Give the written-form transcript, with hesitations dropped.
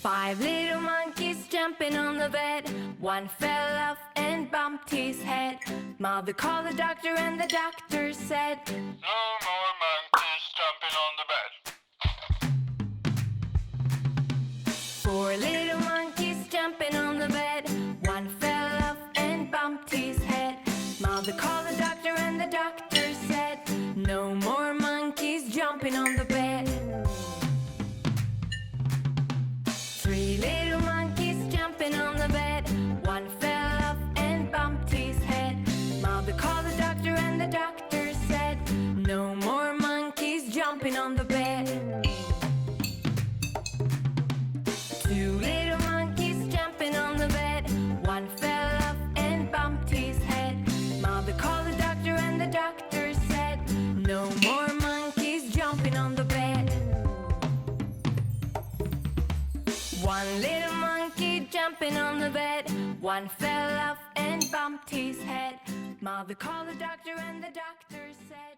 5 little monkeys jumping on the bed. One fell off and bumped his head. Mother called the doctor and the doctor said, "No more monkeys jumping on the bed." 4 little monkeys jumping on the bed. One fell off and bumped his head. Mother called the doctor and the doctor said, "No more monkeys jumping on the bed." 3 little monkeys jumping on the bed. One fell off and bumped his head. Mother called the doctor and the doctor said, "No more monkeys jumping on the bed." 2 little monkeys jumping on the bed. One fell off and bumped his head. Mother called the doctor and the doctor said, "No more monkeys jumping on the bed." 1 little monkey jumping on the bed. One fell off and bumped his head. Mother called the doctor and the doctor said,